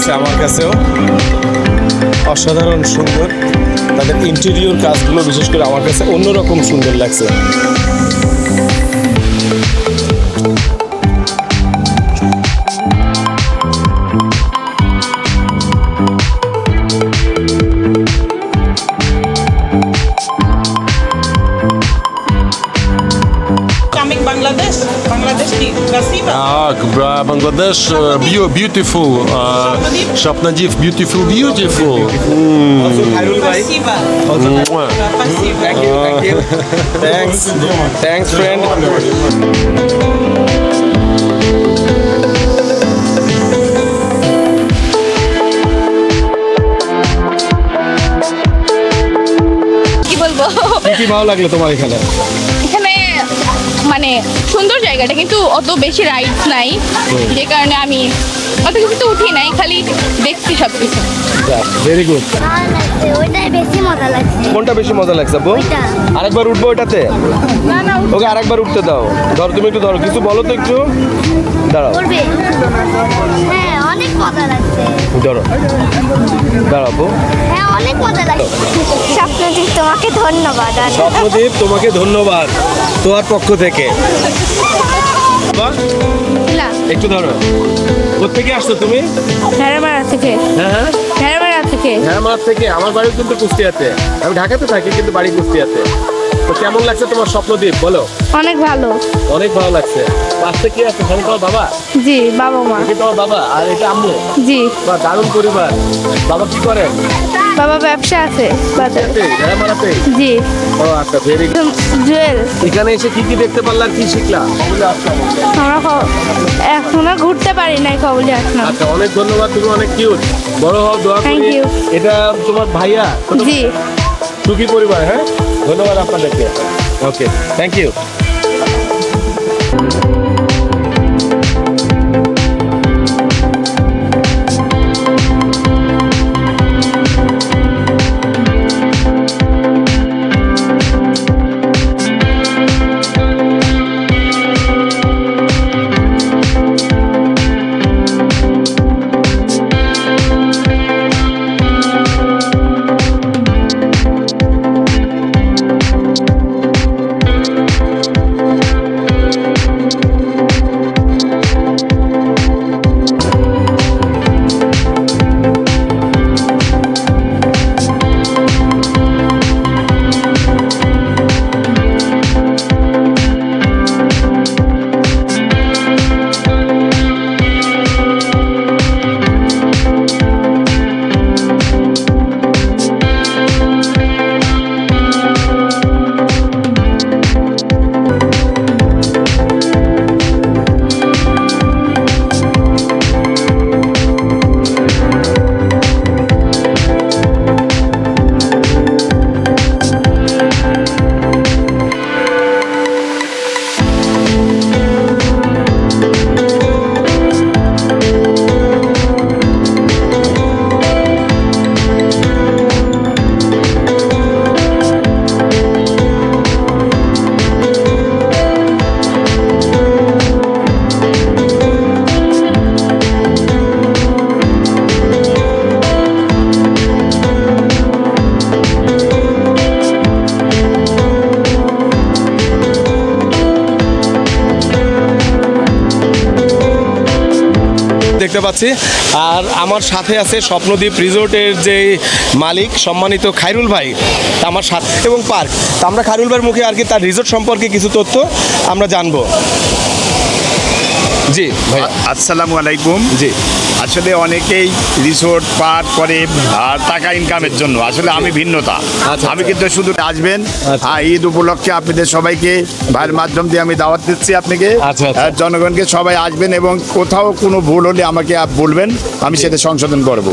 লাগছে আমার কাছেও, অসাধারণ সুন্দর। তাদের ইন্টেরিয়র কাজগুলো বিশেষ করে আমার কাছে অন্যরকম সুন্দর লাগছে। Bangladesh, beautiful. Shapnadiv, beautiful. Спасибо. Thanks, friend. কি বলবো, কি ভালো লাগলো তোমার এখানে? এখানে মানে সুন্দর জায়গাটা, কিন্তু অত বেশি রাইডস নাই, যে কারণে আমি অত কিছু তো উঠি নাই, খালি দেখছি সব কিছু। Very good. ভালো লাগছে, ওইটাই বেশি মজা লাগছে। কোনটা বেশি মজা লাগছে আপু? ওইটা। আরেকবার উঠবো ওটাতে? না না, ওকে আরেকবার উঠতে দাও। ধরো, তুমি একটু ধরো, কিছু বলো তো একটু। দাঁড়াও, করবে? হ্যাঁ, অনেক মজা লাগছে। ধরো, দাঁড়াও আপু। হ্যাঁ, অনেক মজা লাগছে। স্বপ্নদীপ, তোমাকে ধন্যবাদ। স্বপ্নদীপ, তোমাকে ধন্যবাদ তোমার পক্ষ থেকে। বাহ, না একটু ধরো। কোথেকে আসছো তুমি? ঢেরামারা থেকে। হ্যাঁ, ঢেরামারা থেকে। হ্যাঁ, আমার থেকে। আমার বাড়ি কিন্তু কুষ্টিয়াতে, আমি ঢাকাতে থাকি কিন্তু বাড়ি কুষ্টিয়াতে। তো কেমন লাগছে তোমার স্বপ্নদীপ, বলো? অনেক ভালো। অনেক ভালো লাগছে। পাশে কি আছে? তোমার বাবা? জি, বাবা মা। এটা তোমার বাবা, আর এটা আম্মু। জি, বা দারুণ পরিবার। বাবা কি করেন? বাবা ব্যবসা আছে বাজারে। মারাতে? জি, ও আচ্ছা, ভেরি গুড। জুয়েল। এখানে এসে কি কি দেখতে পারলাম, কি শিখলাম? আমরা এখনো ঘুরতে পারি নাই কবলি এখনো। আচ্ছা, অনেক ধন্যবাদ। তুমি অনেক কিউট। বড় হও, দোয়া Thank করি। you. এটা তোমার ভাইয়া? জি, সুখী পরিবার। হ্যাঁ, ধন্যবাদ আপনাদেরকে। ওকে, থ্যাংক ইউ। দেখতে পাচ্ছি। আর আমার সাথে আছে স্বপ্নদ্বীপ রিসোর্টের যে মালিক সম্মানিত খায়রুল ভাই, আমার সাথে, এবং পার্ক। তা আমরা খায়রুল ভাইয়ের মুখে আর কি তার রিসোর্ট সম্পর্কে কিছু তথ্য আমরা জানবো। জি ভাই, আসসালামু আলাইকুম। জি, আসলে অনেকেই রিসোর্ট পার্ক করে আর টাকা ইনকামের জন্য, আসলে আমি ভিন্নতা। আচ্ছা, আমি কিন্তু শুধু আসবেন। আচ্ছা। ঈদ উপলক্ষে আপনাদের সবাইকে ভাইয়ের মাধ্যম দিয়ে আমি দাওয়াত দিচ্ছি আপনাকে। আচ্ছা, আচ্ছা। জনগণকে সবাই আসবেন এবং কোথাও কোনো ভুল হলে আমাকে বলবেন, আমি সেটা সংশোধন করব।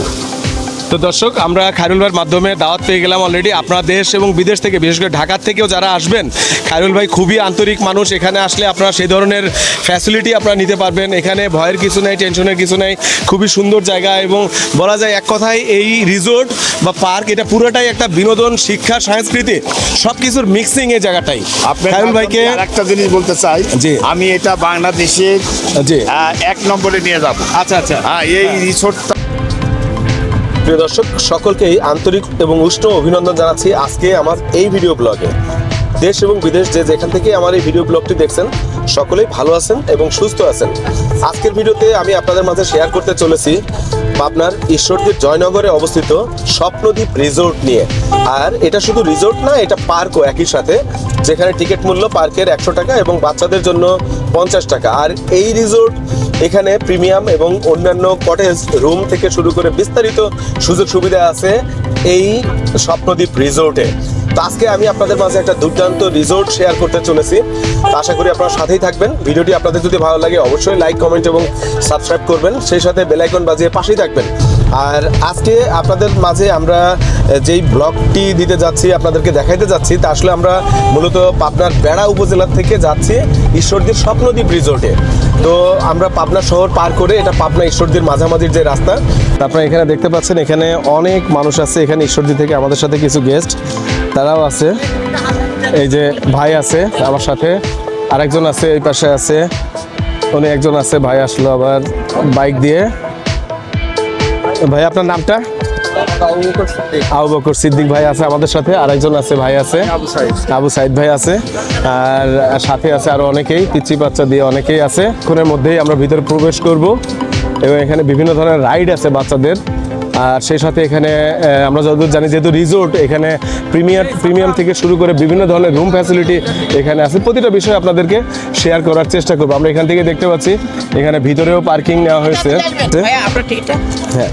তো দর্শক, আমরা খায়রুল ভাইয়ের মাধ্যমে দাওয়াত পেয়ে গেলাম অলরেডি। আপনারা দেশ এবং বিদেশ থেকে, বিশেষ করে ঢাকার থেকেও যারা আসবেন, খায়রুল ভাই খুবই আন্তরিক মানুষ। এখানে আসলে আপনারা সেই ধরনের ফ্যাসিলিটি আপনারা নিতে পারবেন। এখানে ভয়ের কিছু নেই, টেনশনের কিছু নেই। খুবই সুন্দর জায়গা, এবং বলা যায় এক কথায় এই রিসোর্ট বা পার্ক এটা পুরোটাই একটা বিনোদন, শিক্ষা, সংস্কৃতি সব কিছুর মিক্সিং এই জায়গাটাই। খায়রুল ভাইকে একটা জিনিস বলতে চাই, জি। আমি এটা বাংলাদেশের জি, 1 নম্বরে নিয়ে যাব। আচ্ছা আচ্ছা, এই রিসোর্টটা প্রিয় দর্শক, সকলকেই আন্তরিক এবং উষ্ণ অভিনন্দন জানাচ্ছি আজকে আমার এই ভিডিও ব্লগে। দেশ এবং বিদেশ যে যেখান থেকে আমার এই ভিডিও ব্লগটি দেখছেন, সকলেই ভালো আছেন এবং সুস্থ আছেন। আজকের ভিডিওতে আমি আপনাদের মাঝে শেয়ার করতে চলেছি পাবনার ঈশ্বরদীর জয়নগরে অবস্থিত স্বপ্নদ্বীপ রিসোর্ট নিয়ে। আর এটা শুধু রিসোর্ট না, এটা পার্কও একই সাথে, যেখানে টিকিট মূল্য পার্কের 100 টাকা এবং বাচ্চাদের জন্য 50 টাকা। আর এই রিসোর্ট এখানে প্রিমিয়াম এবং অন্যান্য কটেজ রুম থেকে শুরু করে বিস্তারিত সুযোগ সুবিধা আছে এই স্বপ্নদ্বীপ রিসোর্টে। তো আজকে আমি আপনাদের মাঝে একটা দুর্দান্ত রিসোর্ট শেয়ার করতে চলেছি। তো আশা করি আপনারা সাথেই থাকবেন। ভিডিওটি আপনাদের যদি ভালো লাগে অবশ্যই লাইক, কমেন্ট এবং সাবস্ক্রাইব করবেন, সেই সাথে বেল আইকন বাজিয়ে পাশেই থাকবেন। আর আজকে আপনাদের মাঝে আমরা যেই ব্লগটি দিতে যাচ্ছি, আপনাদেরকে দেখাইতে যাচ্ছি, তা আসলে আমরা মূলত পাবনার বেড়া উপজেলা থেকে যাচ্ছি ঈশ্বরদীর স্বপ্নদ্বীপ রিসোর্টে। তো আমরা পাবনা শহর পার করে, এটা পাবনা ঈশ্বরদীর মাঝামাঝির যে রাস্তা, আপনারা এখানে দেখতে পাচ্ছেন এখানে অনেক মানুষ আছে। এখানে ঈশ্বরদী থেকে আমাদের সাথে কিছু গেস্ট তারাও আছে। এই যে ভাই আছে আমার সাথে, আরেকজন আছে এই পাশে আছে, উনি একজন আছে, ভাই আসলো আবার বাইক দিয়ে। ভাই আপনার নামটা? আবু বকর সিদ্দিক ভাই আছে আমাদের সাথে, আরেকজন আছে ভাই আছে আবু সাইদ ভাই আছে, আর সাথে আছে আরো অনেকেই, পিচ্ছি বাচ্চা দিয়ে অনেকেই আছে। এখনের মধ্যেই আমরা ভিতরে প্রবেশ করব এবং এখানে বিভিন্ন ধরনের রাইড আছে বাচ্চাদের। আর সেই সাথে এখানে আমরা যতদূর জানি, যেহেতু রিসোর্ট, এখানে প্রিমিয়াম থেকে শুরু করে বিভিন্ন ধরনের রুম ফ্যাসিলিটি এখানে আছে। প্রতিটা বিষয় আপনাদেরকে শেয়ার করার চেষ্টা করবো। আমরা এখান থেকে দেখতে পাচ্ছি এখানে ভিতরেও পার্কিং নেওয়া হয়েছে। হ্যাঁ,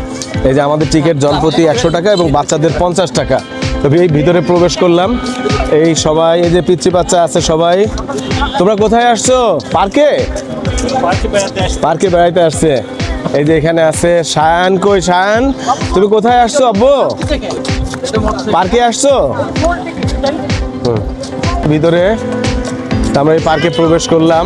এই যে আমাদের টিকিট জনপ্রতি 100 টাকা এবং বাচ্চাদের 50 টাকা। তবে এই ভিতরে প্রবেশ করলাম, এই সবাই, এই যে পিচ্ছি বাচ্চা আছে সবাই। তোমরা কোথায় আসছো? পার্কে বেড়াইতে আসছে। এই যে এখানে আছে শায়ান। কই শায়ান, তুমি কোথায় আসছো? আব্বু পার্কে আসছো? ভিতরে আমরা এই পার্কে প্রবেশ করলাম।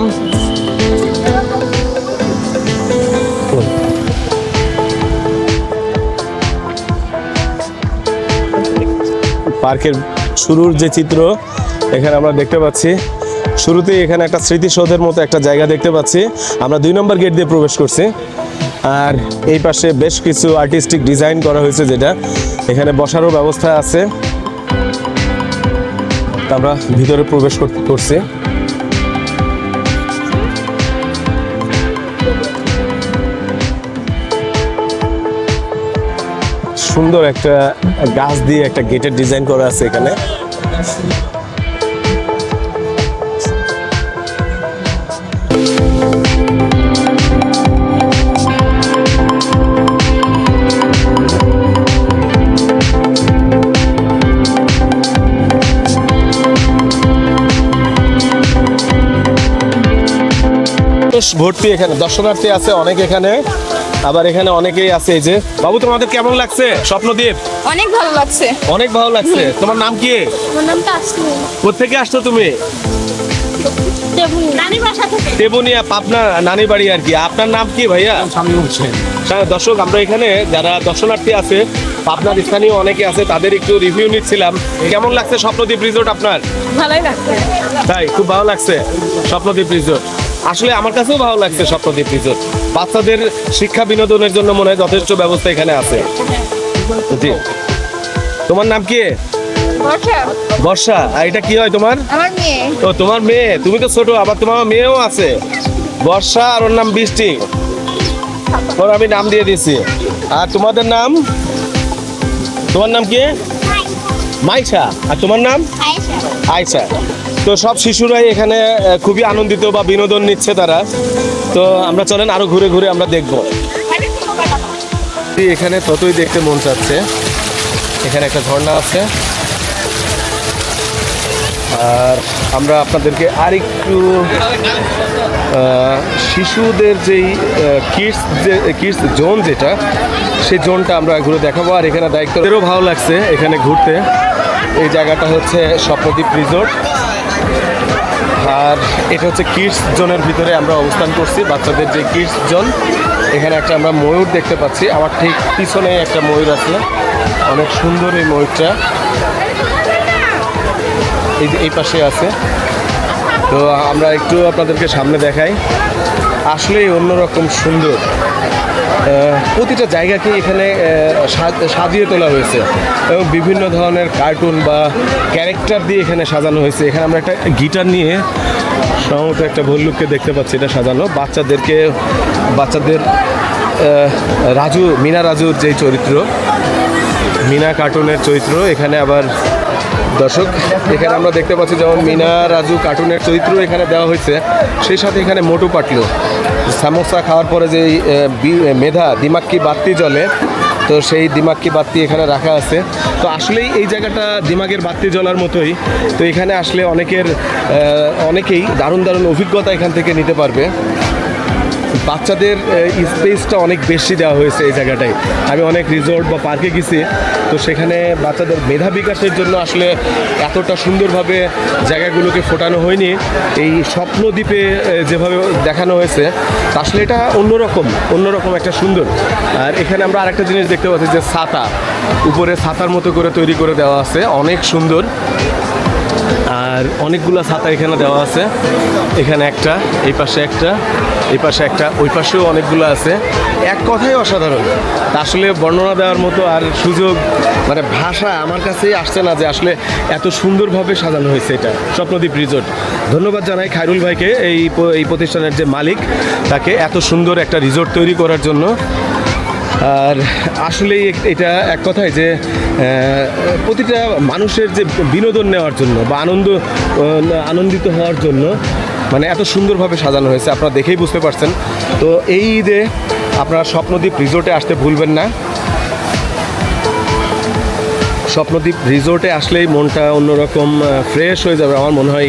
পার্কের শুরুর যে চিত্র এখানে আমরা দেখতে পাচ্ছি, শুরুতেই এখানে একটা স্মৃতিসৌধের মতো একটা জায়গা দেখতে পাচ্ছি। আমরা 2 নম্বর গেট দিয়ে প্রবেশ করছি। আর এই পাশে বেশ কিছু আর্টিস্টিক ডিজাইন করা হয়েছে, যেটা এখানে বসারও ব্যবস্থা আছে। আমরা ভিতরে প্রবেশ করছি। সুন্দর একটা গাছ দিয়ে একটা গেটের ডিজাইন করা আছে এখানে। ভর্তি এখানে দর্শনার্থী আছে অনেক এখানে, আবার এখানে অনেকেই আছে। এই যে বাবু, তোমাদের কেমন লাগছে স্বপ্নদ্বীপ? অনেক ভালো লাগছে। অনেক ভালো লাগছে। তোমার নাম কি? আমার নামটা আসলে কোথেকে আসছো তুমি? নানি বাসা থেকে। দেবুনিয়া, পাবনা নানি বাড়ি আর কি। আপনার নাম কি ভাইয়া? দর্শক, আমরা এখানে যারা দর্শনার্থী আছে, পাবনার স্থানীয় অনেকে আছে, তাদের একটু রিভিউ নিচ্ছিলাম। কেমন লাগছে স্বপ্নদ্বীপ রিসোর্ট আপনার? ভালোই লাগছে। তাই খুব ভালো লাগছে স্বপ্নদ্বীপ রিসোর্ট। আসলে আমার কাছেও ভালো লাগছে স্বপ্নদ্বীপ রিসোর্ট। বাচ্চাদের শিক্ষা বিনোদনের জন্য মনে হয় যথেষ্ট ব্যবস্থা এখানে আছে। জি, তোমার নাম কি? বর্ষা। আর এটা কি হয় তোমার? আমার মেয়ে। তো তোমার মেয়ে, তুমি তো ছোট, আবার তোমার মেয়েও আছে বর্ষা, আর ওর নাম বৃষ্টি। ওর আমি নাম দিয়ে দিছি। আর তোমাদের নাম? তোমার নাম কি? মাইশা। আর তোমার নাম? আয়শা। তো সব শিশুরাই এখানে খুবই আনন্দিত বা বিনোদন নিচ্ছে তারা। তো আমরা চলেন আরো ঘুরে ঘুরে আমরা দেখবো। এখানে ততই দেখতে মন চাচ্ছে। এখানে একটা ঝর্ণা আছে। আর আমরা আপনাদেরকে আরেকটু শিশুদের যেই কিডস জোন, যেটা সেই জোনটা আমরা ঘুরে দেখাবো। আর এখানে দায়িত্বদেরও ভালো লাগছে এখানে ঘুরতে। এই জায়গাটা হচ্ছে স্বপ্নদ্বীপ রিসোর্ট। আর এটা হচ্ছে কিডস জোনের ভিতরে আমরা অবস্থান করছি, বাচ্চাদের যে কিডস জোন। এখানে একটা আমরা ময়ূর দেখতে পাচ্ছি, আমার ঠিক পিছনে একটা ময়ূর আছে, অনেক সুন্দর এই ময়ূরটা। এই যে এই পাশে আছে। তো আমরা একটু আপনাদেরকে সামনে দেখাই। আসলেই অন্যরকম সুন্দর। প্রতিটা জায়গাকে এখানে সাজিয়ে তোলা হয়েছে এবং বিভিন্ন ধরনের কার্টুন বা ক্যারেক্টার দিয়ে এখানে সাজানো হয়েছে। এখানে আমরা একটা গিটার নিয়ে সম্ভবত একটা ভল্লুককে দেখতে পাচ্ছি, এটা সাজানো বাচ্চাদের রাজু, মিনা রাজুর যেই চরিত্র, মিনা কার্টুনের চরিত্র, এখানে আবার দর্শক এখানে আমরা দেখতে পাচ্ছি যেমন মিনা রাজু কার্টুনের চরিত্র এখানে দেওয়া হয়েছে, সেই সাথে এখানে মোটু পাটলু সামোসা খাওয়ার পরে যে মেধা দিমাগ কি বাত্তি জ্বলে, তো সেই দিমাগ কি বাত্তি এখানে রাখা আছে। তো আসলেই এই জায়গাটা দিমাগের বাত্তি জ্বলার মতোই। তো এখানে আসলে অনেকেই দারুণ দারুণ অভিজ্ঞতা এখান থেকে নিতে পারবে। বাচ্চাদের স্পেসটা অনেক বেশি দেওয়া হয়েছে এই জায়গাটায়। আমি অনেক রিসোর্ট বা পার্কে গেছি, তো সেখানে বাচ্চাদের মেধা বিকাশের জন্য আসলে এতটা সুন্দরভাবে জায়গাগুলোকে ফোটানো হয়নি। এই স্বপ্নদ্বীপে যেভাবে দেখানো হয়েছে, আসলে এটা অন্যরকম একটা সুন্দর। আর এখানে আমরা আরেকটা জিনিস দেখতে পাচ্ছি যে ছাতা, উপরে ছাতার মতো করে তৈরি করে দেওয়া আছে, অনেক সুন্দর। আর অনেকগুলো ছাতা এখানে দেওয়া আছে, এখানে একটা, এই পাশে একটা, এই পাশে একটা, ওই পাশেও অনেকগুলো আছে। এক কথাই অসাধারণ, আসলে বর্ণনা দেওয়ার মতো আর সুযোগ মানে ভাষা আমার কাছেই আসছে না যে আসলে এত সুন্দরভাবে সাজানো হয়েছে এটা স্বপ্নদ্বীপ রিসোর্ট। ধন্যবাদ জানাই খায়রুল ভাইকে, এই প্রতিষ্ঠানের যে মালিক, তাকে এত সুন্দর একটা রিসোর্ট তৈরি করার জন্য। আর আসলেই এটা এক কথায় যে প্রতিটা মানুষের যে বিনোদন নেওয়ার জন্য বা আনন্দিত হওয়ার জন্য মানে এত সুন্দরভাবে সাজানো হয়েছে, আপনারা দেখেই বুঝতে পারছেন। তো এই ঈদে আপনারা স্বপ্নদ্বীপ রিসোর্টে আসতে ভুলবেন না। স্বপ্নদ্বীপ রিসোর্টে আসলেই মনটা অন্যরকম ফ্রেশ হয়ে যাবে আমার মনে হয়।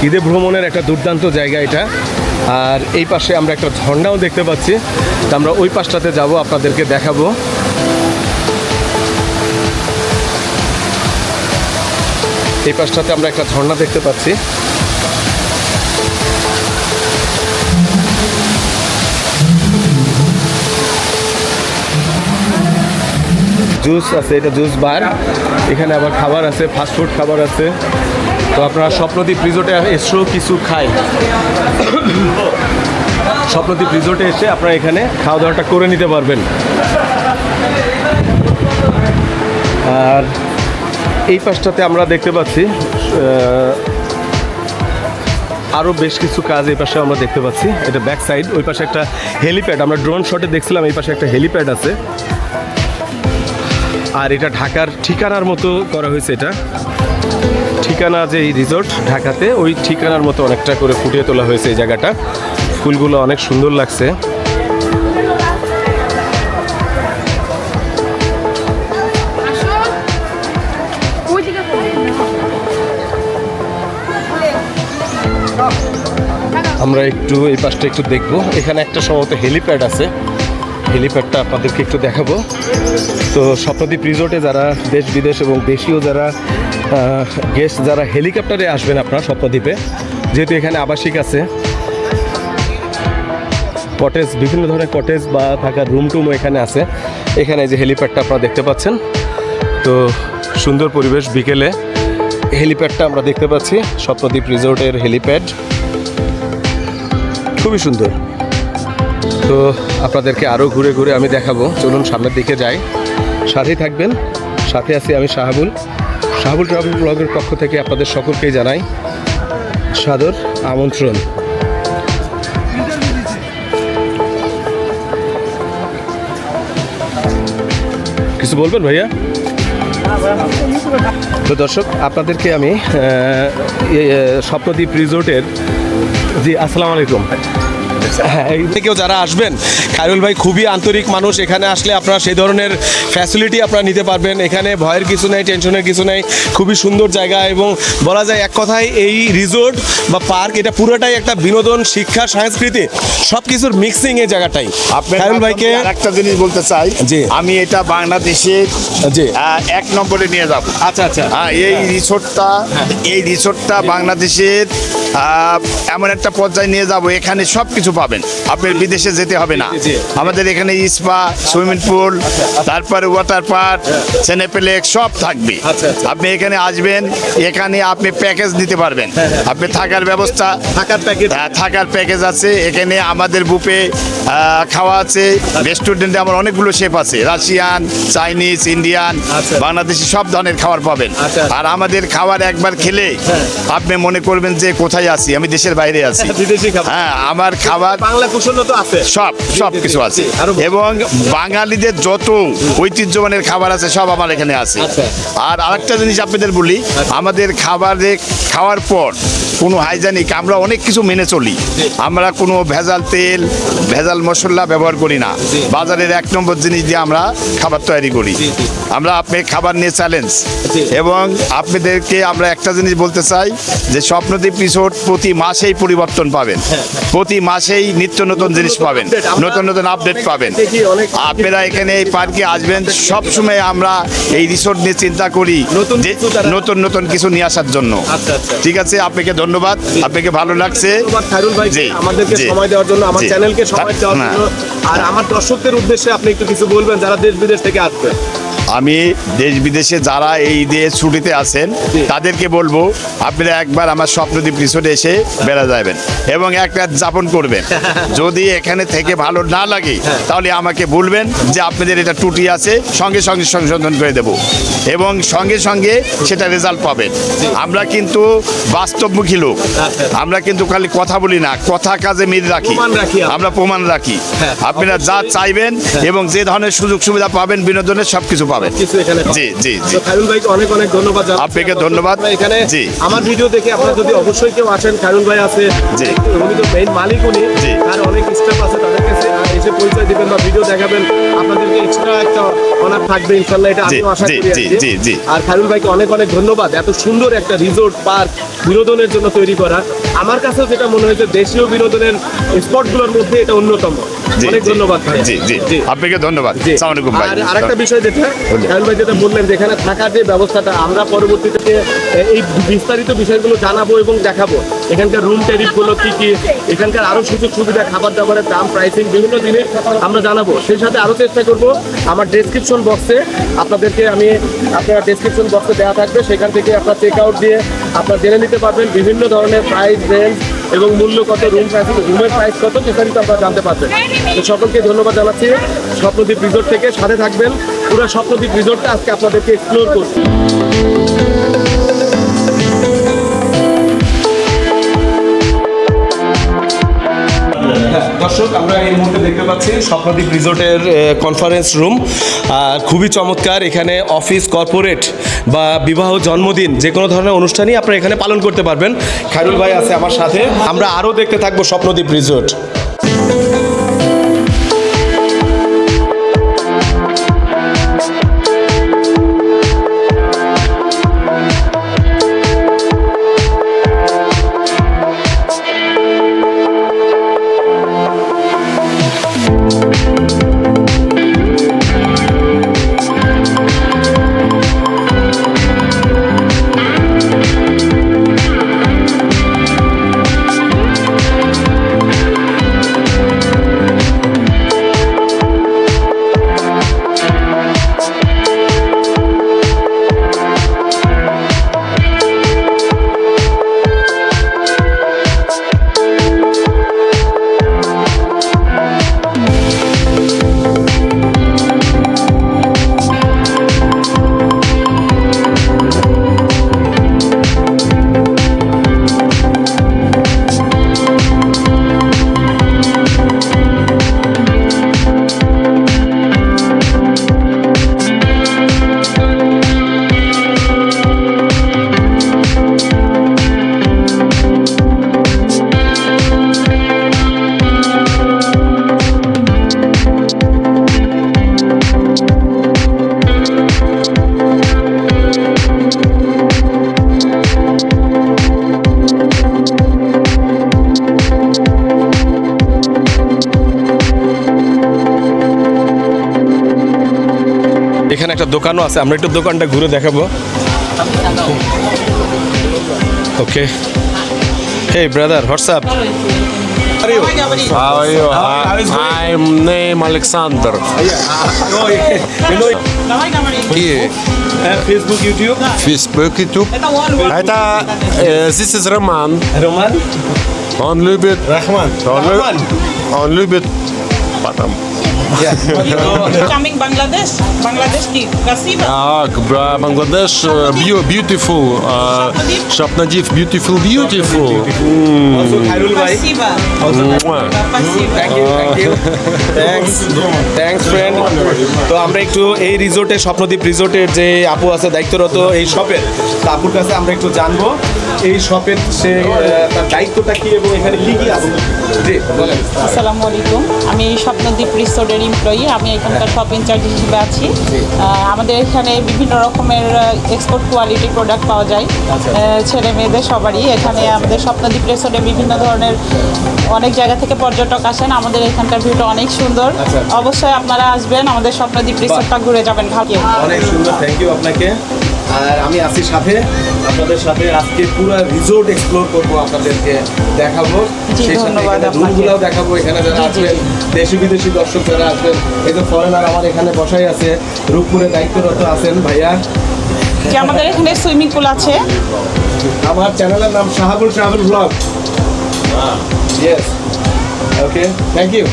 ঈদে ভ্রমণের একটা দুর্দান্ত জায়গা এটা। আর এই পাশে আমরা একটা ঝর্ণাও দেখতে পাচ্ছি, তো আমরা ওই পাশটাতে যাব, আপনাদেরকে দেখাবো। এই পাশটাতে আমরা একটা ঝর্ণা দেখতে পাচ্ছি। জুস আছে, এটা জুস বার, এখানে আবার খাবার আছে, ফাস্টফুড খাবার আছে। তো আপনারা স্বপ্নদ্বীপ রিসোর্টে এসেও কিছু খাই, স্বপ্নদ্বীপ রিসোর্টে এসে আপনারা এখানে খাওয়া দাওয়াটা করে নিতে পারবেন। আর এই পাশটাতে আমরা দেখতে পাচ্ছি আরও বেশ কিছু কাজ এই পাশে আমরা দেখতে পাচ্ছি। এটা ব্যাক সাইড, ওই পাশে একটা হেলিপ্যাড, আমরা ড্রোন শটে দেখছিলাম, এই পাশে একটা হেলিপ্যাড আছে। আর এটা ঢাকার ঠিকানার মতো করা হয়েছে, এটা ঠিকানা যে এই রিসোর্ট ঢাকাতে, ওই ঠিকানার মতো অনেকটা করে ফুটিয়ে তোলা হয়েছে এই জায়গাটা। ফুলগুলো অনেক সুন্দর লাগছে। আমরা একটু এই পাশটা একটু দেখবো, এখানে একটা সম্ভবত হেলিপ্যাড আছে, হেলিপ্যাডটা আপনাদেরকে একটু দেখাবো। তো স্বপ্নদ্বীপ রিসোর্টে যারা দেশ বিদেশ এবং দেশীয় যারা গেস্ট যারা হেলিকপ্টারে আসবেন আপনারা স্বপ্নদ্বীপে, যেহেতু এখানে আবাসিক আছে, কটেজ, বিভিন্ন ধরনের কটেজ বা থাকার রুম টুমও এখানে আছে। এখানে যে হেলিপ্যাডটা আপনারা দেখতে পাচ্ছেন, তো সুন্দর পরিবেশ, বিকেলে হেলিপ্যাডটা আমরা দেখতে পাচ্ছি, স্বপ্নদ্বীপ রিসোর্টের হেলিপ্যাড খুবই সুন্দর। তো আপনাদেরকে আরও ঘুরে ঘুরে আমি দেখাবো, চলুন সামনের দিকে যাই, সাথেই থাকবেন। সাথে আছি আমি শাহাবুল ট্রাভেল ব্লগের পক্ষ থেকে আপনাদের সকলকেই জানাই সাদর আমন্ত্রণ। কিছু বলবেন ভাইয়া? তো দর্শক আপনাদেরকে আমি স্বপ্নদ্বীপ রিসোর্টের, জি আসসালামু আলাইকুম, হ্যাঁ, এই থেকেও যারা আসবেন, খায়রুল ভাই খুবই আন্তরিক মানুষ। এখানে আসলে আপনারা সেই ধরনের ফ্যাসিলিটি আপনারা নিতে পারবেন। এখানে ভয়ের কিছু নেই, টেনশনের কিছু নেই, খুবই সুন্দর জায়গা। এবং বলা যায় এক কথায় এই রিসোর্ট বা পার্ক এটা পুরোটাই একটা বিনোদন, শিক্ষা, সংস্কৃতি সব কিছুর মিক্সিং এই জায়গাটাই। খায়রুল ভাইকে একটা জিনিস বলতে চাই, জি। আমি এটা বাংলাদেশের জি 1 নম্বরে নিয়ে যাব। আচ্ছা আচ্ছা, এই রিসোর্টটা বাংলাদেশের এমন একটা পর্যায়ে নিয়ে যাব, এখানে সব কিছু পাবে। পাবেন, আপনার বিদেশে যেতে হবে না। জি। আমাদের এখানে স্পা, সুইমিং পুল, তারপরে ওয়াটার পার্ক, সিনেপ্লেক্স সব থাকবে। আচ্ছা। আপনি এখানে আসবেন, এখানে আপনি প্যাকেজ নিতে পারবেন। আপনি থাকার ব্যবস্থা, থাকার প্যাকেজ থাকার প্যাকেজ আছে এখানে। আমাদের বুফে খাওয়া আছে। রেস্টুরেন্টে আমার অনেকগুলো শেফ আছে, রাশিয়ান, চাইনিজ, ইন্ডিয়ান, আচ্ছা। বাংলাদেশি সব ধরনের খাবার পাবেন। আচ্ছা। আর আমাদের খাবার একবার খেলে আপনি মনে করবেন যে কোথায় আছি, আমি দেশের বাইরে আছি। বিদেশি খাবার। হ্যাঁ, আমার খাবার বাংলা কুশল তো আছে। সব কিছু আছে। আরো বলুন। এবং বাঙালিদের যত ঐতিহ্যমানের খাবার আছে সব আমার এখানে আছে। আচ্ছা। আর আরেকটা জিনিস আপনাদের বলি, আমাদের খাবারে খাওয়ার পর কোনো হাইজেনিক আমরা অনেক কিছু মেনে চলি। আমরা কোনো ভেজাল তেল, ভেজাল মশলা ব্যবহার করি না। বাজারের 1 নম্বর জিনিস দিয়ে আমরা খাবার তৈরি করি। আমরা আপনার খাবার নিয়ে চ্যালেঞ্জ। জি। এবং আপনাদেরকে আমরা একটা জিনিস বলতে চাই যে স্বপ্নদ্বীপ রিসোর্ট প্রতি মাসেই পরিবর্তন পাবেন, প্রতি মাসেই নিত্য নতুন জিনিস পাবেন, নতুন নতুন আপডেট পাবেন। দেখি অনেক- আপনারা এখানে এই পার্কে আসবেন, সব সময় আমরা এই রিসোর্ট নিয়ে চিন্তা করি নতুন যে কিছু তারা- নতুন নতুন কিছু নিয়ে আসার জন্য। আচ্ছা, আচ্ছা। ঠিক আছে, আপনাকে ধন্যবাদ, আপনাকে ভালো লাগছে। ধন্যবাদ খায়রুল ভাই, জি, আমাদেরকে জি। সময় দেওয়ার জন্য, আমার জি। চ্যানেলকে সময় দেওয়ার না। জন্য। আর আমার দর্শকদের উদ্দেশ্যে আপনি একটু কিছু বলবেন যারা দেশ বিদেশ থেকে আসবে। আমি দেশ বিদেশে যারা এই ঈদের ছুটিতে আছেন জি। তাদেরকে বলবো আপনারা একবার আমার স্বপ্নদ্বীপ রিসোর্টে এসে বেড়া যাবেন এবং এক রাত যাপন করবেন। যদি এখানে থেকে ভালো না লাগে তাহলে আমাকে বলবেন যে আপনাদের এটা ত্রুটি আছে, সঙ্গে সঙ্গে সংশোধন করে দেব এবং সঙ্গে সঙ্গে সেটা রেজাল্ট পাবেন। আমরা কিন্তু বাস্তবমুখী লোক, আমরা কিন্তু খালি কথা বলি না, কথা কাজে মিল রাখি, প্রমাণ রাখি আমরা। আমরা প্রমাণ রাখি। হ্যাঁ, আপনারা যা চাইবেন এবং যে ধরনের সুযোগ সুবিধা পাবেন বিনোদনের সব কিছু পাবেন। কিছু এখানে পাবেন। জি জি জি। তো খায়রুল ভাইকে অনেক অনেক ধন্যবাদ জানাচ্ছি। আপনাকে ধন্যবাদ। আপনারা এখানে জি। আমার ভিডিও দেখে আপনারা যদি অবশ্যই কেউ আসেন, খায়রুল ভাই আছে, জি। উনি তো মেইন মালিক, উনি জি। তার অনেক স্টাফ আছে, তাদের কাছে এসে পরিচয় দিবেন বা ভিডিও দেখাবেন, আপনাদেরকে এক্সট্রা একটা অনার থাকবে ইনশাআল্লাহ, এটা জি, আমিও আশা জি, করি। জি, আর কি। জি, জি। আর খায়রুল ভাইকে অনেক অনেক ধন্যবাদ, এত সুন্দর একটা রিসোর্ট পার্ক বিনোদনের জন্য তৈরি করা। আমার কাছেও যেটা মনে হয়েছে দেশীয় বিনোদনের স্পটগুলোর মধ্যে এটা অন্যতম। জি, অনেক জি, ধন্যবাদ ভাই। জি জি জি। আপনাকে ধন্যবাদ। জি। আসসালামু আলাইকুম ভাই। আর আরেকটা বিষয় যেটা খায়রুল ভাই যেটা বললেন, যেখানে থাকার যে ব্যবস্থাটা, আমরা পরবর্তীতে এই বিস্তারিত বিষয়গুলো জানাবো এবং দেখাবো। এখানকার রুম ট্যারিফগুলো কি কি, এখানকার আরো সুযোগ সুবিধা, খাবার দাবারের দাম, প্রাইসিং, বিভিন্ন জিনিস আমরা জানাবো। সেই সাথে আরো চেষ্টা করব আমার ডেসক্রিপশন বক্সে আপনাদেরকে আপনারা ডেসক্রিপশন বক্সে দেওয়া থাকবে, সেখান থেকে আপনার চেক আউট দিয়ে আপনারা জেনে নিতে পারবেন বিভিন্ন ধরনের প্রাইস রেঞ্জ এবং মূল্য কত, রুমের প্রাইস কত, বিস্তারিত আপনারা জানতে পারবেন। তো সকলকে ধন্যবাদ জানাচ্ছি। স্বপ্নদ্বীপ রিসোর্ট থেকে সাথে থাকবেন, পুরো স্বপ্নদ্বীপ রিসোর্টটা আজকে আপনাদেরকে এক্সপ্লোর করছি। দর্শক, আমরা এই মুহূর্তে দেখতে পাচ্ছি স্বপ্নদ্বীপ রিসোর্টের কনফারেন্স রুম। খুবই চমৎকার। এখানে অফিস, কর্পোরেট বা বিবাহ, জন্মদিন, যে কোনো ধরনের অনুষ্ঠানই আপনারা এখানে পালন করতে পারবেন। খায়রুল ভাই আছে আমার সাথে, আমরা আরও দেখতে থাকবো স্বপ্নদ্বীপ রিসোর্ট। এখানে একটা দোকানও আছে, আমরা একটু দোকানটা ঘুরে দেখাবো। Okay, hey brother, WhatsApp. are you? How are you? How is it? I'm name Alexander. Facebook, YouTube. Facebook, YouTube. Это this is Roman. Roman. Он любит. Rahman. Он любит. Потом. Coming Bangladesh. Bangladesh ki красиво. Bangladesh beautiful. Shapnadif beautiful. Also Khairul bhai. Спасибо. Mwah. Спасибо. Thanks friend. তো আমরা একটু এই রিসোর্টে স্বপ্নদ্বীপ রিসোর্টের যে আপু আছে দায়িত্বরত এই শপের, তো আপুর কাছে আমরা একটু জানবো এই শপের সে তার দায়িত্বটা কি এবং এখানে কি কি আছে। জি বলেন। আসসালামু আলাইকুম, আমি স্বপ্নদ্বীপ রিসোর্টের এমপ্লয়ি। আমি এখানকার শপ ইনচার্জ হিসেবে আছি। আমাদের এখানে বিভিন্ন রকমের এক্সপোর্ট কোয়ালিটি প্রোডাক্ট পাওয়া যায়, ছেলে মেয়েদের সবারই। এখানে আমাদের স্বপ্নদ্বীপ রিসোর্টে বিভিন্ন ধরনের অনেক জায়গা থেকে পর্যটক আসেন। আমাদের এখানকার ভিউটা অনেক সুন্দর। অবশ্যই আপনারা আসবেন, আমাদের স্বপ্নদ্বীপ রিসোর্টটা ঘুরে যাবেন। ভালো অনেক সুন্দর, থ্যাংক ইউ আপনাকে। আর আমি আছি সাথে আপনাদের সাথে আজকে পুরো রিসোর্ট এক্সপ্লোর করবো, আপনাদেরকে দেখাবো। জি, সেই সাথে ধন্যবাদ এখানে আপনাকে। রুমগুলোও দেখাবো, এখানে যারা আসবেন দেশি বিদেশি দর্শক যারা আসবেন। এই যে ফরেনার আমার এখানে বসাই আছে, রূপপুরে দায়িত্বরত আছেন ভাইয়া। যে আমাদের এখানে সুইমিং পুল আছে। আমার চ্যানেলের নাম Shahabul travel blog. Yes, okay, thank you.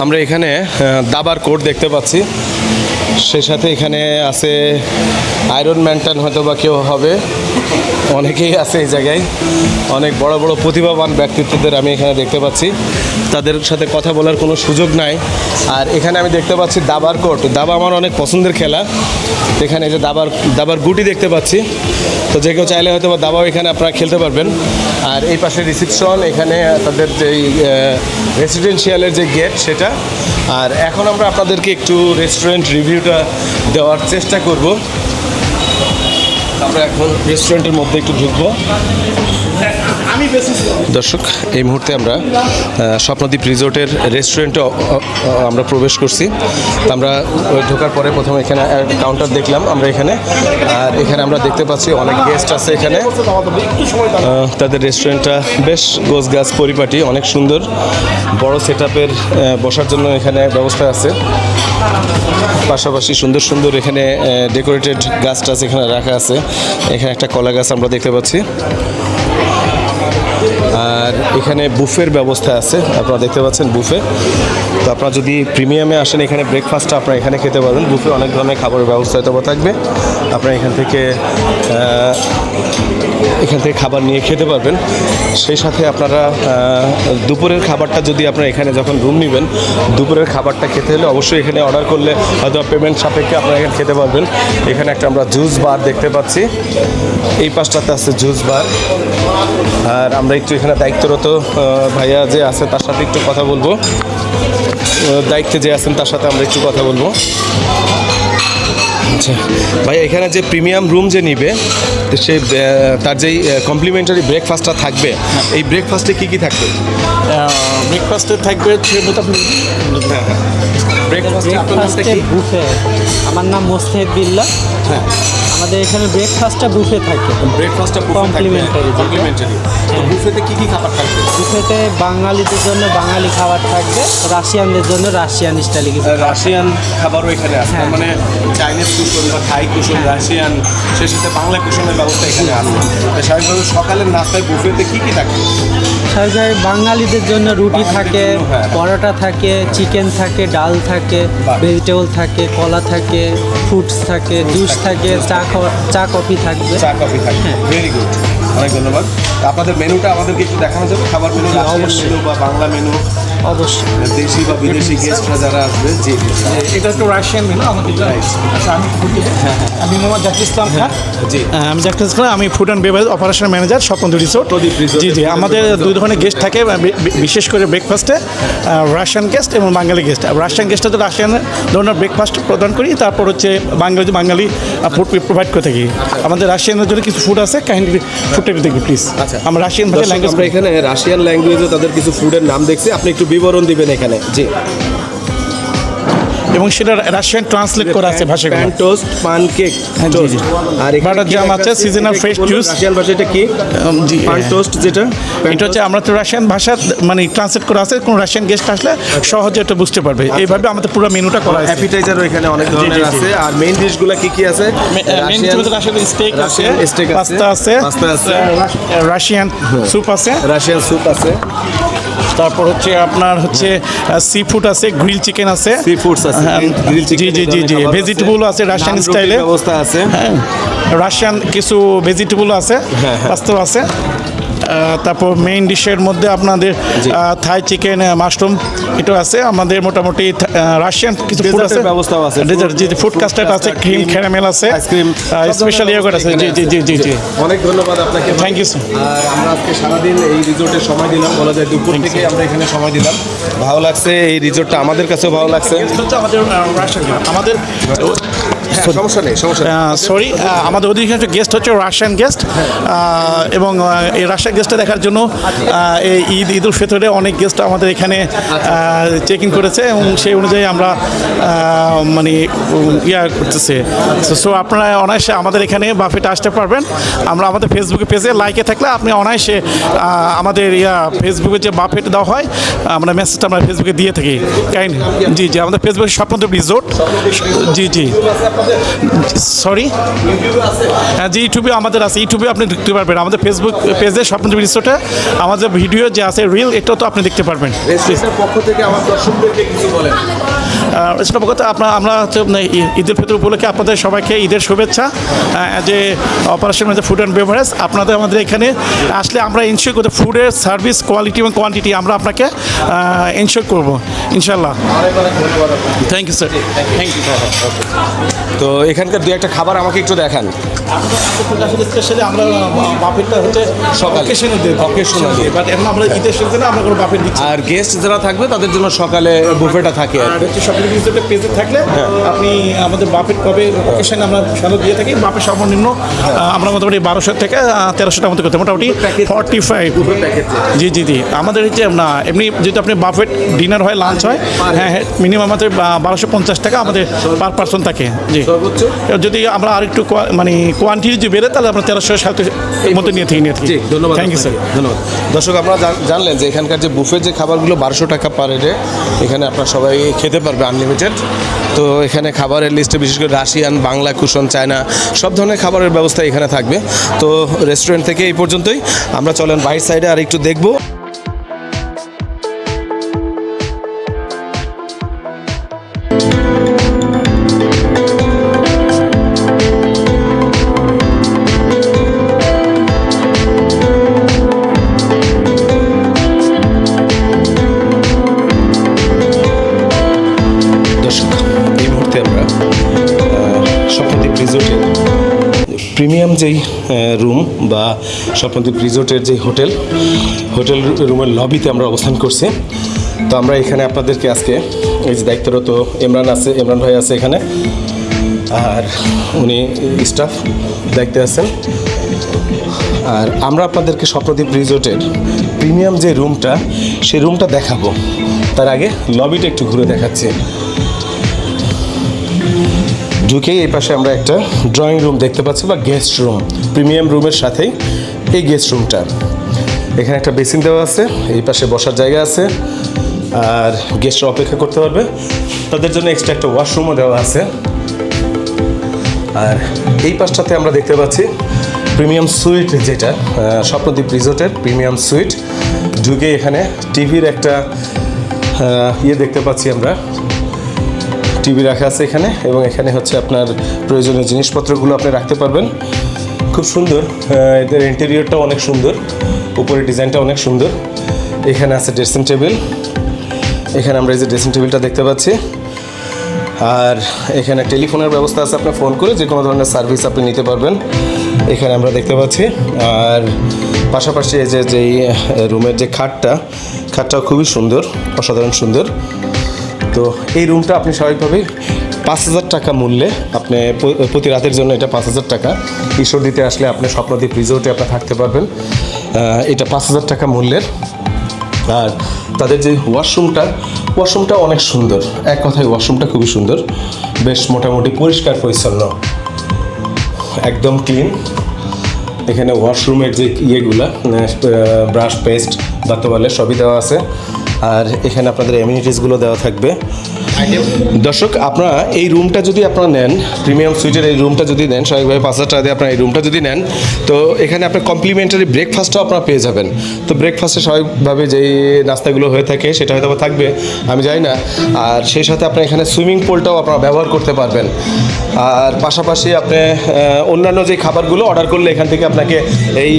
আমরা এখানে দাবার কোট দেখতে পাচ্ছি, সেই সাথে এখানে আছে আয়রন ম্যানটান, হয়তো বা কেউ হবে, অনেকেই আছে এই জায়গায়। অনেক বড় বড় প্রতিভাবান ব্যক্তিত্বদের আমি এখানে দেখতে পাচ্ছি, তাদের সাথে কথা বলার কোনো সুযোগ নাই। আর এখানে আমি দেখতে পাচ্ছি দাবার কোর্ট। দাবা আমার অনেক পছন্দের খেলা। এখানে যে দাবার গুটি দেখতে পাচ্ছি, তো যে কেউ চাইলে হয়তো বা দাবাও এখানে আপনারা খেলতে পারবেন। আর এই পাশে রিসিপশন, এখানে তাদের যেই রেসিডেন্সিয়ালের যে গেট সেটা। আর এখন আমরা আপনাদেরকে একটু রেস্টুরেন্ট রিভিউটা দেওয়ার চেষ্টা করব। আমরা এখন রেস্টুরেন্টের মধ্যে একটু ঢুকবো। দর্শক, এই মুহূর্তে আমরা স্বপ্নদ্বীপ রিসোর্টের রেস্টুরেন্টে আমরা প্রবেশ করছি। আমরা ঢোকার পরে প্রথমে এখানে কাউন্টার দেখলাম আমরা এখানে। আর এখানে আমরা দেখতে পাচ্ছি অনেক গেস্ট আছে এখানে। তাদের রেস্টুরেন্টটা বেশ গোছগাছ পরিপাটি, অনেক সুন্দর, বড় সেট আপের বসার জন্য এখানে ব্যবস্থা আছে। পাশাপাশি সুন্দর সুন্দর এখানে ডেকোরেটেড গাছ টাছ এখানে রাখা আছে। এখানে একটা কলা গাছ আমরা দেখতে পাচ্ছি। আর এখানে বুফের ব্যবস্থা আছে, আপনারা দেখতে পাচ্ছেন বুফে। তো আপনারা যদি প্রিমিয়ামে আসেন, এখানে ব্রেকফাস্টটা আপনারা এখানে খেতে পারবেন। বুফে অনেক ধরনের খাবারের ব্যবস্থা হয়তো থাকবে, আপনারা এখান থেকে খাবার নিয়ে খেতে পারবেন। সেই সাথে আপনারা দুপুরের খাবারটা যদি আপনারা এখানে যখন রুম নেবেন, দুপুরের খাবারটা খেতে হলে অবশ্যই এখানে অর্ডার করলে হয়তো পেমেন্ট সাপেক্ষে আপনারা এখানে খেতে পারবেন। এখানে একটা আমরা জুস বার দেখতে পাচ্ছি, এই পাশটাতে আছে জুস বার। আর আমরা একটু এখানে দায়িত্বরত ভাইয়া যে আছে তার সাথে একটু কথা বলবো, দায়িত্বে যে আছেন তার সাথে আমরা একটু কথা বলবো। আচ্ছা ভাই, এখানে যে প্রিমিয়াম রুম যে নিবে তো সে তার যেই কমপ্লিমেন্টারি ব্রেকফাস্টটা থাকবে, এই ব্রেকফাস্টে কি কি থাকবে? ব্রেকফাস্টে থাকবে হচ্ছে ব্রেকফাস্টে বুফে। আমার নাম মোস্তেদ বিল্লাহ। হ্যাঁ, আমাদের এখানে ব্রেকফাস্টটা বুফে থাকে। ব্রেকফাস্টটা Complimentary যেটা। কমপ্লিমেন্টারি। তো বুফেতে কি কি খাবার থাকবে? বুফেতে বাঙালিদের জন্য বাঙালি খাবার থাকবে, রাশিয়ানদের জন্য রাশিয়ান স্টাইলে কিছু। রাশিয়ান খাবারও এখানে আছে, হ্যাঁ। মানে চাইনিজ কুশন বা থাই কুশন, রাশিয়ান, সে সাথে বাংলা কুশনের ব্যবস্থা এখানে আছে। তো স্বাভাবিকভাবে সকালের নাস্তায় বুফেতে কি কি থাকবে? সরকারি বাঙালিদের জন্য রুটি থাকে, হ্যাঁ। পরোটা থাকে, চিকেন থাকে, ডাল থাকে, বাহ। ভেজিটেবল থাকে, কলা থাকে, ফ্রুটস থাকে, জুস থাকে, চা কফি থাকবে। চা কফি থাকবে, হ্যাঁ। ভেরি গুড, অনেক ধন্যবাদ। তো আপনাদের মেনুটা আমাদেরকে একটু দেখানো যাবে, খাবার মেনু, রাশিয়ান অবশ্যই। মেনু বা বাংলা মেনু, অবশ্যই। দেশি বা বিদেশি গেস্টরা যারা আসবে? জি জি। এটা তো রাশিয়ান মেনু আমাদের। আচ্ছা, আমি মোহাম্মদ জাকির ইসলাম খান। জি। আমি জাকির ইসলাম, আমি food and beverage operation manager Swapnodwip resort. Swapnodwip resort. জি জি, আমাদের দুই ধরনের গেস্ট থাকে, বিশেষ করে ব্রেকফাস্টে রাশিয়ান গেস্ট এবং বাঙালি গেস্ট। রাশিয়ান গেস্টে তো রাশিয়ান ধরনের ব্রেকফাস্ট প্রদান করি, তারপর হচ্ছে বাঙালি ফুড প্রোভাইড করে থাকি। আমাদের রাশিয়ানের জন্য কিছু ফুড আছে, কাহিনী ফুডটা একটু দেখবি প্লিজ। আচ্ছা। আমরা রাশিয়ান ভাষায় দর্শক, ল্যাঙ্গুয়েজ আমরা এখানে রাশিয়ান ল্যাঙ্গুয়েজে তাদের কিছু ফুডের নাম দেখছি, আপনি একটু বিবরণ দিবেন এখানে। জি। এবং সেটা রাশিয়ান ট্রান্সলেট করা আছে ভাষাগুলো। প্যান টোস্ট, পান কেক, হ্যাঁ, জি, জি। আর এখানে বাটার কি জাম লেখা আছে, seasonal এটা fresh কি বললেন? juice। রাশিয়ান ভাষায় এটা কি? জি, পান টোস্ট যেটা? এটা হচ্ছে আমরা তো রাশিয়ান ভাষা মানে ট্রান্সলেট করা আছে, কোনো রাশিয়ান গেস্ট আসলে সহজে এটা বুঝতে পারবে। এইভাবে আমাদের পুরো মেনুটা করা আছে। অ্যাপিটাইজারও এখানে অনেক জি, ধরনের জি। আছে। আর মেইন ডিশগুলো কি কি আছে? রাশিয়ান স্টেক আছে, রাশিয়ান স্টেক আছে, পাস্তা আছে, পাস্তা আছে, রাশিয়ান স্যুপ আছে, রাশিয়ান স্যুপ আছে, তারপর হচ্ছে আপনার হচ্ছে সি ফুড আছে, গ্রিল চিকেন আছে, সি ফুডস আছে, গ্রিল চিকেন, জি জি জি জি, ভেজিটেবল আছে রাশিয়ান নান রুটির স্টাইলে, ব্যবস্থা আছে। হ্যাঁ, রাশিয়ান কিছু ভেজিটেবল আছে, পাস্তা আছে। তারপর মেইন ডিশের মধ্যে আপনাদের থাই চিকেন, মাশরুম এটা আছে। আমাদের মোটামুটি রাশিয়ান কিছু ফুড আছে, ডেজার্টের ব্যবস্থাও আছে। ডেজার্ট, জি ফুড কাস্টার্ড আছে, ক্রিম ক্যারামেল আছে, আইসক্রিম, স্পেশাল ইয়োগার্ট আছে। জি জি জি জি জি, অনেক ধন্যবাদ আপনাকে। Thank you sir. আর আমরা আজকে সারাদিন এই রিসোর্টে সময় দিলাম, বলা যায় দুপুর থেকে আমরা এখানে সময় দিলাম। ভালো লাগছে এই রিসোর্টটা, আমাদের কাছেও ভালো লাগছে। আমাদের রাশিয়ান আমাদের সমস্যা নেই, সমস্যা নেই। সরি, আমাদের অধিকাংশ গেস্ট হচ্ছে রাশিয়ান গেস্ট, এবং এই রাশিয়ান গেস্টটা দেখার জন্য এই ঈদ উল ফিতরে অনেক গেস্ট আমাদের এখানে চেক ইন করেছে, এবং সেই অনুযায়ী আমরা মানে করতেছে। সো আপনারা অনায়াসে আমাদের এখানে বাফেটে আসতে পারবেন। আমরা আমাদের ফেসবুকে পেজে লাইকে থাকলে আপনি অনায়াসে আমাদের ফেসবুকে যে বাফেট দেওয়া হয়, আমরা মেসেজটা আমরা ফেসবুকে দিয়ে থাকি। কাইন্ড জি জি, আমাদের ফেসবুকে স্বপ্নদ্বীপ রিসোর্ট। জি জি, সরি, হ্যাঁ জি, ইউটিউবে আমাদের আছে, ইউটিউবে আপনি দেখতে পারবেন। আমাদের ফেসবুক পেজে স্বপ্নদ্বীপ রিসোর্টে আমাদের ভিডিও যে আছে রিল, এটাও তো আপনি দেখতে পারবেন। রেস্টুরেন্টের পক্ষ থেকে আমার দর্শকদেরকে কিছু বলেন। সেটা কথা আমরা হচ্ছে ঈদ উল ফিতর উপলক্ষে আপনাদের সবাইকে ঈদের শুভেচ্ছা। যে operation manager food and beverage, আপনাদের আমাদের এখানে আসলে আমরা ইনশিওর করতে ফুডের সার্ভিস কোয়ালিটি এবং কোয়ান্টিটি আমরা আপনাকে ইনশিওর করবো ইনশাল্লাহ। Thank you sir, thank you. তো এখানকার দু একটা খাবার আমাকে একটু দেখান। স্পেশালি আমরা বাফেটটা হচ্ছে সকালে। অকেশনালি, বাট এখন আমরা ঈদের সিজনে আমরা কোনো বাফেট দিচ্ছি। আর গেস্ট যারা থাকবে তাদের জন্য সকালে বুফেটা থাকে। আর হচ্ছে শপিং রিসোর্টের পেজে থাকলে আপনি আমাদের বাফেট কবে অকেশনে আমরা সাধারণত দিয়ে থাকি। বাফেট সর্বনিম্ন আমরা মোটামুটি 1200 থেকে 1300টার মধ্যে করতে, মোটামুটি 45। জি জি জি, আমাদের হচ্ছে না এমনি যেহেতু আপনি বাফেট ডিনার হয়, লাঞ্চ হয়, হ্যাঁ হ্যাঁ, মিনিমাম আমাদের 1250 টাকা আমাদের পার পার্সন থাকে। জি, সর্বোচ্চ যদি আমরা আরেকটু মানে কোয়ান্টিটি যদি বেড়ে তাহলে আমরা 1300-700 এর মধ্যে নিয়ে থাকি। জি, ধন্যবাদ। থ্যাংক ইউ স্যার, ধন্যবাদ। দর্শক, আপনারা জানলেন যে এখানকার যে বুফের যে খাবারগুলো 1200 টাকা পার হেডে, এখানে আপনারা সবাই খেতে পারবে আনলিমিটেড। তো এখানে খাবারের লিস্টে বিশেষ করে রাশিয়ান, বাংলা কুশন, চায়না সব ধরনের খাবারের ব্যবস্থা এখানে থাকবে। তো রেস্টুরেন্ট থেকে এই পর্যন্তই। আমরা চলেন বাইরের সাইডে আর একটু দেখবো। দর্শক, এই মুহূর্তে আমরা স্বপ্নদ্বীপ রিসোর্টের প্রিমিয়াম যেই রুম বা স্বপ্নদ্বীপ রিসোর্টের যে হোটেল রুমের লবিতে আমরা অবস্থান করছি। তো আমরা এখানে আপনাদেরকে আজকে এই যে দায়িত্বরত ইমরান ভাই আছে এখানে। আর উনি স্টাফ দেখতে আছেন। আর আমরা আপনাদেরকে স্বপ্নদ্বীপ রিসোর্টের প্রিমিয়াম যে রুমটা, সেই রুমটা দেখাবো। তার আগে লবিটা একটু ঘুরে দেখাচ্ছি। ঢুকেই এই পাশে আমরা একটা ড্রয়িং রুম দেখতে পাচ্ছি, বা গেস্ট রুম। প্রিমিয়াম রুমের সাথেই এই গেস্ট রুমটা। এখানে একটা বেসিন দেওয়া আছে, এই পাশে বসার জায়গা আছে, আর গেস্টরা অপেক্ষা করতে পারবে। তাদের জন্য এক্সট্রা একটা ওয়াশরুমও দেওয়া আছে। আর এই পাশটাতে আমরা দেখতে পাচ্ছি প্রিমিয়াম সুইট, যেটা স্বপ্নদ্বীপ রিসোর্টের প্রিমিয়াম সুইট। ঢুকে এখানে টিভির একটা ইয়ে দেখতে পাচ্ছি আমরা, টিভি রাখা আছে এখানে, এবং এখানে হচ্ছে আপনার প্রয়োজনীয় জিনিসপত্রগুলো আপনি রাখতে পারবেন। খুব সুন্দর, এদের ইন্টেরিয়রটাও অনেক সুন্দর, উপরের ডিজাইনটা অনেক সুন্দর। এখানে আছে ড্রেসিং টেবিল, এখানে আমরা এই যে ড্রেসিং টেবিলটা দেখতে পাচ্ছি। আর এখানে টেলিফোনের ব্যবস্থা আছে, আপনি ফোন করে যে কোনো ধরনের সার্ভিস আপনি নিতে পারবেন, এখানে আমরা দেখতে পাচ্ছি। আর পাশাপাশি এই যে যেই রুমের যে খাটটাও খুবই সুন্দর, অসাধারণ সুন্দর। তো এই রুমটা আপনি স্বাভাবিকভাবেই 5,000 টাকা মূল্যে, আপনি প্রতি রাতের জন্য এটা 5,000 টাকা। ঈশ্বরদীতে আসলে আপনি স্বপ্নদ্বীপ রিসোর্টে আপনি থাকতে পারবেন, এটা 5,000 টাকা মূল্যের। আর তাদের যে ওয়াশরুমটা অনেক সুন্দর, এক কথায় ওয়াশরুমটা খুবই সুন্দর, বেশ মোটামুটি পরিষ্কার পরিচ্ছন্ন, একদম ক্লিন। এখানে ওয়াশরুমের যে ইয়েগুলা, ব্রাশ, পেস্ট, দাঁতওয়ালে সবই দেওয়া আছে। আর এখানে আপনাদের অ্যামিনিটিসগুলো দেওয়া থাকবে। দর্শক, আপনারা এই রুমটা যদি আপনারা নেন, প্রিমিয়াম সুইটের এই রুমটা যদি নেন, স্বাভাবিকভাবে 5,000 টাকা দিয়ে আপনারা এই রুমটা যদি নেন, তো এখানে আপনার কমপ্লিমেন্টারি ব্রেকফাস্টটাও আপনারা পেয়ে যাবেন। তো ব্রেকফাস্টে স্বাভাবিকভাবে যেই নাস্তাগুলো হয়ে থাকে সেটা হয়তো থাকবে, আমি জানি না। আর সেই সাথে আপনার এখানে সুইমিং পুলটাও আপনারা ব্যবহার করতে পারবেন। আর পাশাপাশি আপনি অন্যান্য যে খাবারগুলো অর্ডার করলে এখান থেকে আপনাকে এই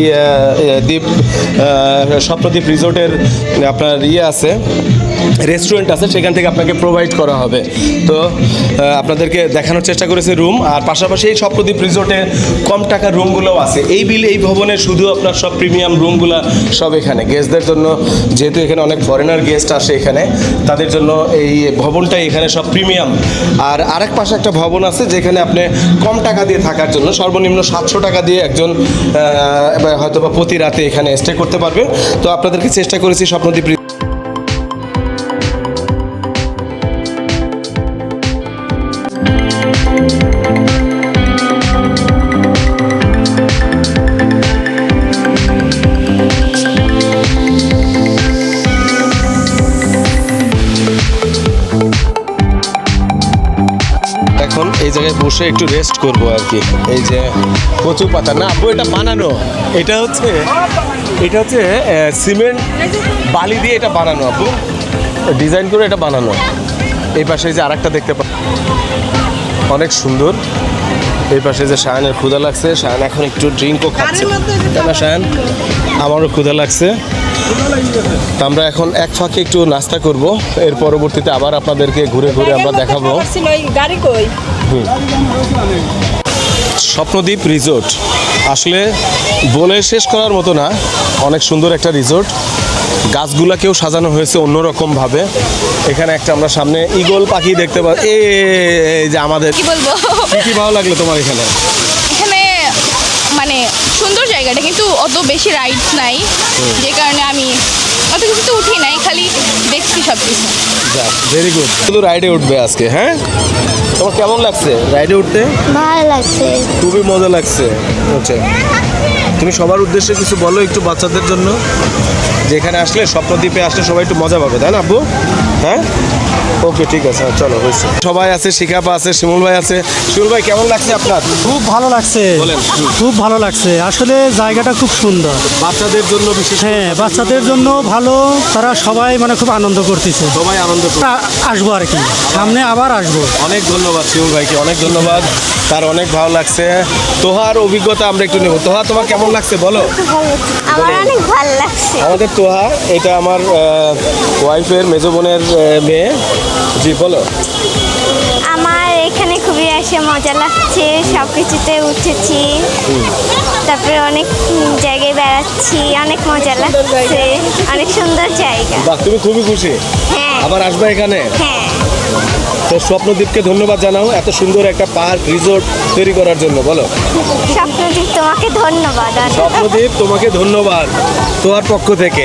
স্বপ্নদ্বীপ রিসোর্টের আপনার ইয়ে আছে, রেস্টুরেন্ট আছে, সেখান থেকে আপনাকে প্রোভাইড করা হবে। তো আপনাদেরকে দেখানোর চেষ্টা করেছে রুম। আর পাশাপাশি এই স্বপ্নদ্বীপ রিসোর্টে কম টাকার রুমগুলোও আছে। এই ভবনে শুধু আপনার সব প্রিমিয়াম রুমগুলো সব এখানে গেস্টদের জন্য, যেহেতু এখানে অনেক ফরেনার গেস্ট আসে এখানে, তাদের জন্য এই ভবনটাই এখানে সব প্রিমিয়াম। আর আরেক পাশে একটা ভবন আছে যেখানে আপনি কম টাকা দিয়ে থাকার জন্য সর্বনিম্ন 700 টাকা দিয়ে একজন হয়তো বা প্রতি রাতে এখানে স্টে করতে পারবে। তো আপনাদেরকে চেষ্টা করেছি স্বপ্নদ্বীপ এই জায়গায় বসে একটু রেস্ট করবো আর কি। এই যে কচু পাতা, না আপু এটা বানানো, এটা হচ্ছে সিমেন্ট বালি দিয়ে এটা বানানো, আপু ডিজাইন করে এটা বানানো। এই পাশে যে আরেকটা দেখতে পাচ্ছি, অনেক সুন্দর। এই পাশে যে শায়ানের ক্ষুধা লাগছে, শায়ান এখন একটু ড্রিঙ্কও খাচ্ছে। কেন শায়ান? আমারও ক্ষুধা লাগছে। তো আমরা এখন এক ফাঁকে একটু নাস্তা করব, এর পরবর্তীতে আবার আপনাদেরকে ঘুরে ঘুরে আমরা দেখাবো। স্বপ্নদ্বীপ রিসোর্ট আসলে বলে শেষ করার মতো না, অনেক সুন্দর একটা রিসোর্ট। গাছগুলাকেও সাজানো হয়েছে অন্যরকমভাবে। এখানে একটা আমরা সামনে ঈগল পাখি দেখতে পাই। এই যে আমাদের কি বলবো, কি ভালো লাগলো তোমার এখানে? এখানে মানে সুন্দর জায়গাটা, কিন্তু অত বেশি রাইডস নাই, যে কারণে আমি অত কিছু উঠি নাই, খালি দেখছি সব কিছু। Very good. শুধু রাইডে উঠবে আজকে, হ্যাঁ? তোমার কেমন লাগছে রাইডে উঠতে? ভালো লাগছে, খুবই মজা লাগছে। আচ্ছা, তুমি সবার উদ্দেশ্যে কিছু বলো একটু বাচ্চাদের জন্য, যেখানে আসলে স্বপ্নদ্বীপে আসলে সবাই একটু মজা পাবে, তাই না আব্বু? হ্যাঁ, ওকে, ঠিক আছে, চলো হয়েছে। সবাই আছে, শিখাপা আছে, শিমুল ভাই আছে। শিমুল ভাই কেমন লাগছে আপনার? খুব ভালো লাগছে, বলেন। খুব ভালো লাগছে। আসলে জায়গাটা খুব সুন্দর, বাচ্চাদের জন্য বিশেষ, হ্যাঁ বাচ্চাদের জন্য ভালো। তারা সবাই মানে খুব আনন্দ করতেছে, সবাই আনন্দ করছে। আসবো আর কি, সামনে আবার আসবো। অনেক ধন্যবাদ শিমুল ভাইকে, অনেক ধন্যবাদ। তার অনেক ভালো লাগছে। তোহার অভিজ্ঞতা আমরা একটু নেব। তোহা, তোমার কেমন লাগছে বলো? আমার অনেক ভালো লাগছে। আমাদের তোহা, এটা আমার ওয়াইফের মেজো বোনের মেয়ে। জি বলো। আমার এখানে খুবই এসে মজা লাগছে, সব কিছুতে উঠেছি, তারপরে অনেক জায়গায় বেড়াচ্ছি, অনেক মজা লাগছে, অনেক সুন্দর জায়গা। বাহ, তুমি খুবই খুশি? হ্যাঁ। আবার আসবে এখানে? হ্যাঁ। তো স্বপ্নদ্বীপকে ধন্যবাদ জানাও এত সুন্দর একটা পার্ক রিসোর্ট তৈরি করার জন্য। বলো স্বপ্নদীপ তোমাকে ধন্যবাদ। স্বপ্নদ্বীপ তোমাকে ধন্যবাদ তোমার পক্ষ থেকে।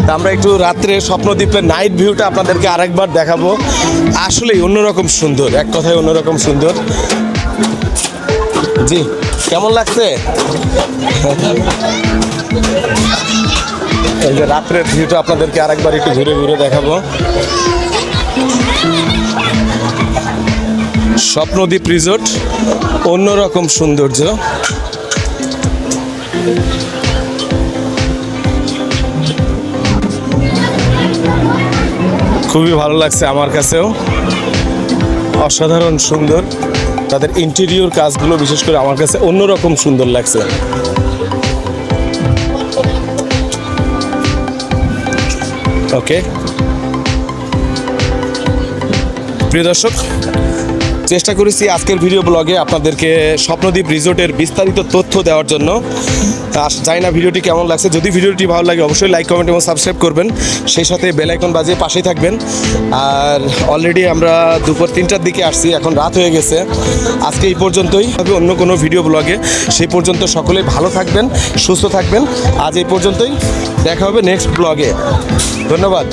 তা আমরা একটু রাত্রে স্বপ্নদ্বীপের নাইট ভিউটা আপনাদেরকে আরেকবার দেখাবো। আসলেই অন্যরকম সুন্দর, এক কথায় অন্যরকম সুন্দর। জি, কেমন লাগছে? এই যে রাত্রের ভিউটা আপনাদেরকে আরেকবার একটু ঘুরে ঘুরে দেখাবো। স্বপ্নদ্বীপ রিসোর্ট, অন্যরকম সৌন্দর্য। খুবই ভালো লাগছে আমার কাছেও, অসাধারণ সুন্দর। তাদের ইন্টেরিয়র কাজগুলো বিশেষ করে আমার কাছে অন্যরকম সুন্দর লাগছে। ওকে প্রিয় দর্শক, চেষ্টা করেছি আজকের ভিডিও ব্লগে আপনাদেরকে স্বপ্নদ্বীপ রিসোর্টের বিস্তারিত তথ্য দেওয়ার জন্য। জানি না ভিডিওটি কেমন লাগছে। যদি ভিডিওটি ভালো লাগে অবশ্যই লাইক, কমেন্ট এবং সাবস্ক্রাইব করবেন, সেই সাথে বেল আইকন বাজিয়ে পাশেই থাকবেন। আর অলরেডি আমরা দুপুর 3টার দিকে আসছি, এখন রাত হয়ে গেছে। আজকে এই পর্যন্তই, হবে অন্য কোনো ভিডিও ব্লগে। সেই পর্যন্ত সকলেই ভালো থাকবেন, সুস্থ থাকবেন। আজ এই পর্যন্তই, দেখা হবে নেক্সট ব্লগে। ধন্যবাদ।